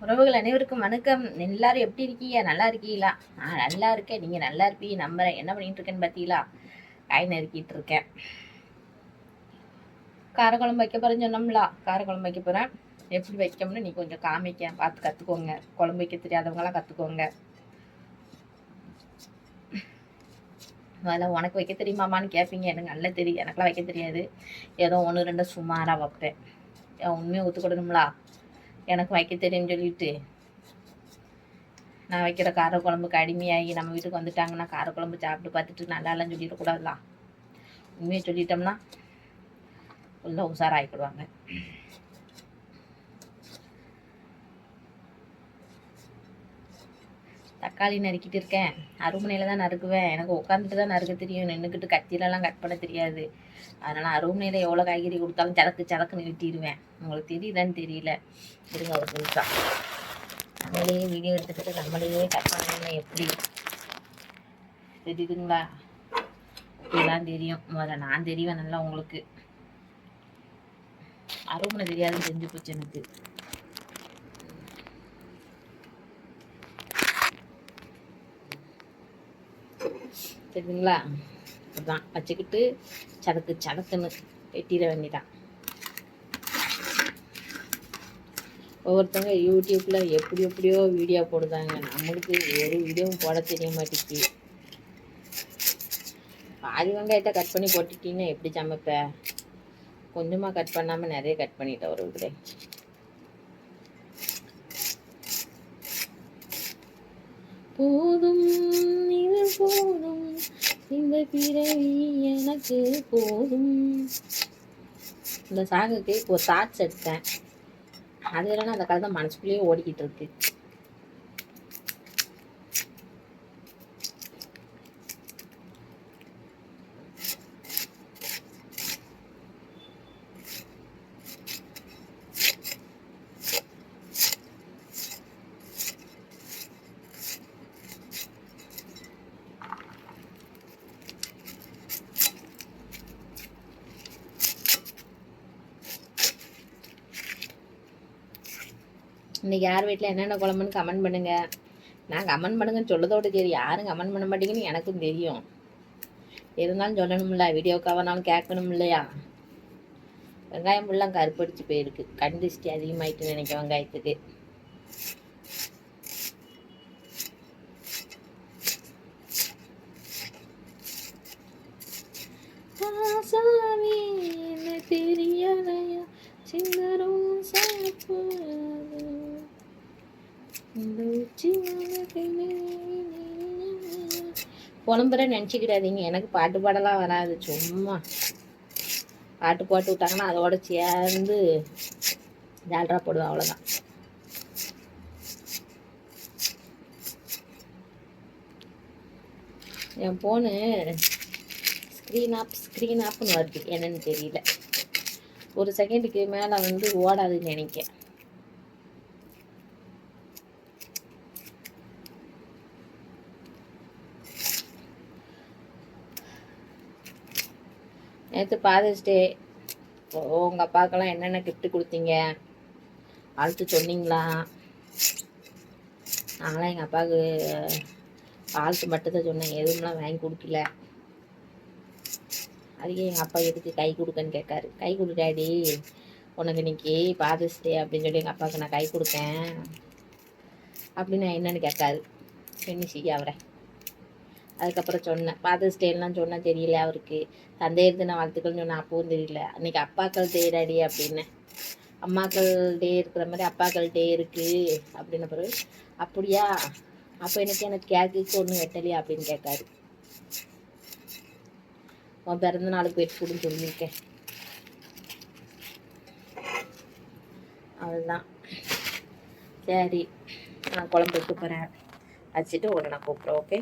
உறவுகள் அனைவருக்கும் வணக்கம். எல்லாரும் எப்படி இருக்கீங்க? நல்லா இருக்கீங்களா? நான் நல்லா இருக்கேன். நீங்கள் நல்லா இருப்பீங்க நம்புறேன். என்ன பண்ணிட்டு இருக்கேன்னு பார்த்தீங்களா? காய் நறுக்கிட்டு இருக்கேன். காரக்குழம்பு வைக்க போகிறேன்னு சொன்னோம்ல, காரக்குழம்பு வைக்க போகிறேன். எப்படி வைக்கணும்னு நீ கொஞ்சம் காமிக்க, பார்த்து கற்றுக்கோங்க. குழம்பு வைக்க தெரியாதவங்களாம் கற்றுக்கோங்க. அதில் உனக்கு வைக்க தெரியுமாமான்னு கேட்பீங்க. எனக்கு நல்லா தெரியும். எனக்குலாம் வைக்க தெரியாது. ஏதோ ஒன்று ரெண்டு சுமாராக வைப்பேன். உண்மையை ஒத்துக்கிடணும்லா, எனக்கு வைக்க தெரியும்னு சொல்லிட்டு நான் வைக்கிற காரக்குழம்புக்கு அடிமையாகி நம்ம வீட்டுக்கு வந்துட்டாங்கன்னா காரக்குழம்பு சாப்பிட்டு பார்த்துட்டு நல்லா இல்லைன்னு சொல்லிடக்கூடாதுலாம். உண்மையை சொல்லிட்டோம்னா உள்ள உஷாராகிடுவாங்க. தக்காளி நறுக்கிட்டு இருக்கேன். அருமனையில் தான் நறுக்குவேன். எனக்கு உட்காந்துட்டு தான் நறுக்க தெரியும். நின்றுக்கிட்டு கத்தியிலலாம் கட் பண்ண தெரியாது. அதனால் அருமனையில் எவ்வளோ காய்கறி கொடுத்தாலும் சதக்குன்னு வெட்டிடுவேன். உங்களுக்கு தெரியுதான்னு தெரியல. இருங்க ஒரு நிமிஷம். நம்மளையே வீடியோ எடுத்துக்கிட்டு நம்மளையே கட் பண்ணணும்னா எப்படி தெரியுதுங்களா? அப்படிலாம் தெரியும். முதல்ல நான் தெரிவேன் நல்லா. உங்களுக்கு அருமனை தெரியாதுன்னு தெரிஞ்சு போச்சு எனக்கு. தெரியுதுங்களா? அதுதான் வச்சுக்கிட்டு சதக்குன்னு வெட்டிட வேண்டிதான். ஒவ்வொருத்தவங்க யூடியூப்ல எப்படியோ வீடியோ போடுதாங்க. நம்மளுக்கு ஒரு வீடியோவும் போட தெரிய மாட்டேங்குது. பாதி வெங்காயத்தை கட் பண்ணி போட்டுட்டீங்கன்னா எப்படி சமைப்ப? கொஞ்சமாக கட் பண்ணாமல் நிறைய கட் பண்ணிட்டேன் ஒரு விட. போதும் இது போதும், இந்த பிறவி எனக்கு போதும். இந்த சாங்குக்கு இப்போ தாட்ஸ் எடுத்தேன். அது இல்லைன்னா அந்த கதை தான் மனசுக்குள்ளேயே ஓடிக்கிட்டு இருக்கு. இன்னைக்கு யார் வீட்டில் என்னென்ன குழம்புன்னு கமெண்ட் பண்ணுங்க. நான் கமெண்ட் பண்ணுங்கன்னு சொல்லதோடு சரி, யாரும் கமெண்ட் பண்ண மாட்டேங்கன்னு எனக்கும் தெரியும். இருந்தாலும் சொல்லணும்ல, வீடியோக்காவனாலும் கேட்கணும் இல்லையா? வெங்காயம் ஃபுல்லாக கருப்படிச்சு போயிருக்கு. கண் திருஷ்டி அதிகமாயிட்டு நினைக்க வெங்காயத்துக்கு. தெரியலையா சிந்தரும் சாப்பு புலம்புற நினச்சிக்கிடாதீங்க. எனக்கு பாட்டு பாடலாம் வராது. சும்மா பாட்டு போட்டு விட்டாங்கன்னா அதோட சேர்ந்து ஜால்ரா போடுவேன், அவ்வளோதான். என் போனு ஸ்க்ரீன் ஆப்னு வருது. என்னன்னு தெரியல. ஒரு செகண்டுக்கு மேலே ஓடாதுன்னு நினைக்கிறேன். நேற்று ஃபாதர்ஸ் டே. உங்கள் அப்பாவுக்கெல்லாம் என்னென்ன கிஃப்ட் கொடுத்தீங்க? வாழ்த்து சொன்னீங்களா? நாங்களாம் எங்கள் அப்பாவுக்கு வாழ்த்து மட்டும்தான் சொன்னேன். எதுவும்லாம் வாங்கி கொடுக்கல. அதுக்கே எங்கள் அப்பா எதுக்கு கை கொடுக்கன்னு கேட்காரு. கை கொடு டாடி, உனக்கு இன்னைக்கு ஃபாதர்ஸ் டே அப்படின்னு சொல்லி எங்கள் அப்பாவுக்கு நான் கை கொடுத்தேன் அப்படின்னு நான் என்னன்னு கேட்காரு. என்ன செய்ய அவரை? அதுக்கப்புறம் சொன்னேன், ஃபாதர்ஸ் டேலாம் சொன்னால் தெரியல அவருக்கு. தந்தையர் தின வாழ்த்துக்கள்னு சொன்னேன், அப்பவும் தெரியல. அன்றைக்கி அப்பாக்கள் டே டாடி அப்படின்னு. அம்மாக்கள் டே இருக்கிற மாதிரி அப்பாக்கள் டே இருக்குது அப்படின்ன பிறகு, அப்படியா, அப்போ எனக்கு கேக்கு ஒன்றும் வெட்டலையா அப்படின்னு கேட்காரு. உன் பிறந்த நாளுக்கு வெட்டு கொடுன்னு சொல்லியிருக்கேன். அதுதான். சரி, நான் குழம்பு வைக்க போகிறேன். வச்சுட்டு உடனே நான் கூப்பிட்றேன். ஓகே.